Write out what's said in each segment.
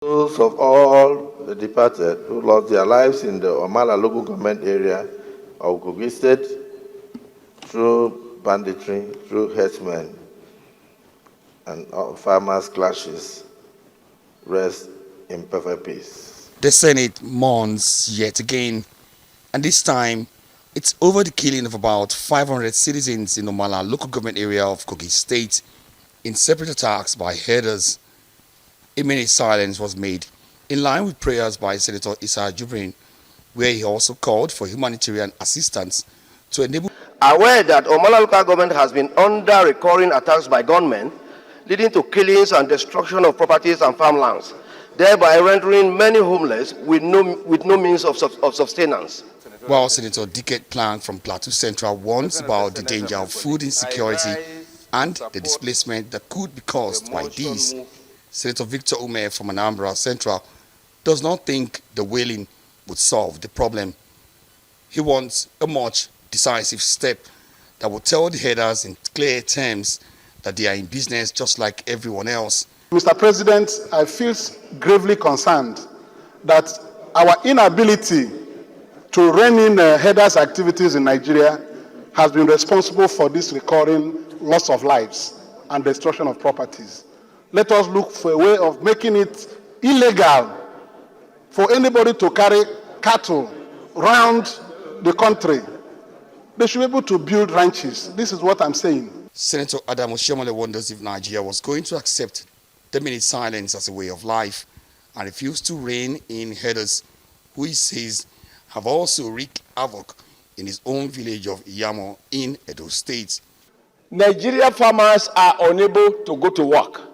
Those of all the departed who lost their lives in the Omala local government area of Kogi State through banditry, through herdsmen, and farmers' clashes, rest in perfect peace. The Senate mourns yet again, and this time it's over the killing of about 500 citizens in Omala local government area of Kogi State in separate attacks by herders. A minute silence was made in line with prayers by Senator Issa Jibrin, where he also called for humanitarian assistance to enable. Aware that Omala local government has been under recurring attacks by gunmen, leading to killings and destruction of properties and farmlands, thereby rendering many homeless with no means of sustenance. While Senator Dickett Plank from Plateau Central warns about the danger of food insecurity and the displacement that could be caused by these, Senator Victor Ume from Anambra Central does not think the whaling would solve the problem. He wants a much decisive step that will tell the herders in clear terms that they are in business just like everyone else. Mr. President, I feel gravely concerned that our inability to rein in herders' activities in Nigeria has been responsible for this recurring loss of lives and destruction of properties. Let us look for a way of making it illegal for anybody to carry cattle around the country. They should be able to build ranches. This is what I'm saying. Senator Adam Oshiomhole wonders if Nigeria was going to accept the minute silence as a way of life and refuse to rein in herders who he says have also wreaked havoc in his own village of Iyamo in Edo State. Nigeria farmers are unable to go to work.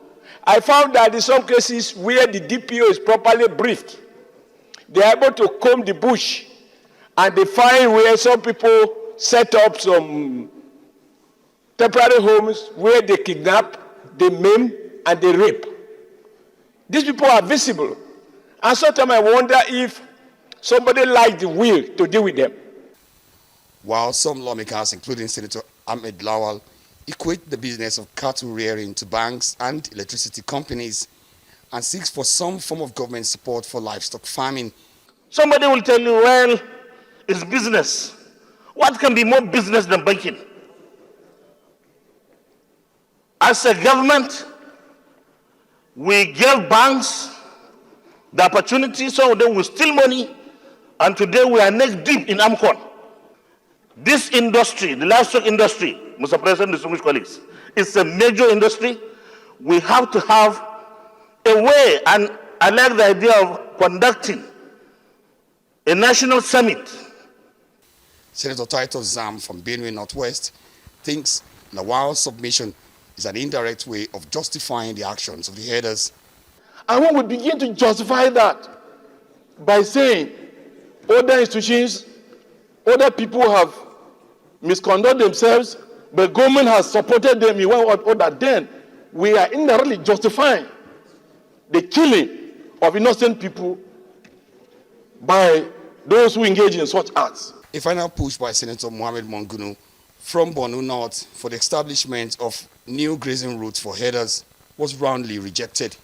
I found that in some cases where the DPO is properly briefed, they are able to comb the bush, and they find where some people set up some temporary homes where they kidnap, they maim, and they rape. These people are visible. And sometimes I wonder if somebody likes the will to deal with them. While some lawmakers, including Senator Ahmed Lawal, equate the business of cattle rearing to banks and electricity companies and seeks for some form of government support for livestock farming. Somebody will tell you, well, it's business. What can be more business than banking? As a government, we gave banks the opportunity, some of them will steal money, and today we are neck deep in AMCON. This industry, the livestock industry, Mr. President, distinguished colleagues, is a major industry. We have to have a way, and I like the idea of conducting a national summit. Senator Titus Zam from Benue Northwest thinks Lawal's submission is an indirect way of justifying the actions of the herders. And when we begin to justify that by saying other institutions, other people have misconducted themselves, but government has supported them in one or other, then we are indirectly justifying the killing of innocent people by those who engage in such acts. A final push by Senator Mohammed Mongunu from Borno North for the establishment of new grazing routes for herders was roundly rejected.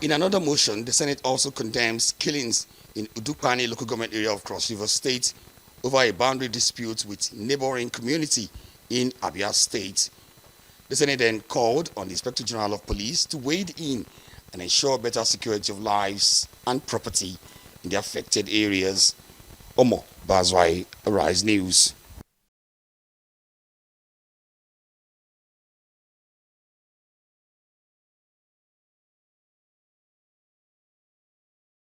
In another motion, the Senate also condemns killings in Udupani local government area of Cross River State over a boundary dispute with neighboring community in Abia State. The Senate then called on the Inspector General of Police to wade in and ensure better security of lives and property in the affected areas. Omo Bazwai, Arise News.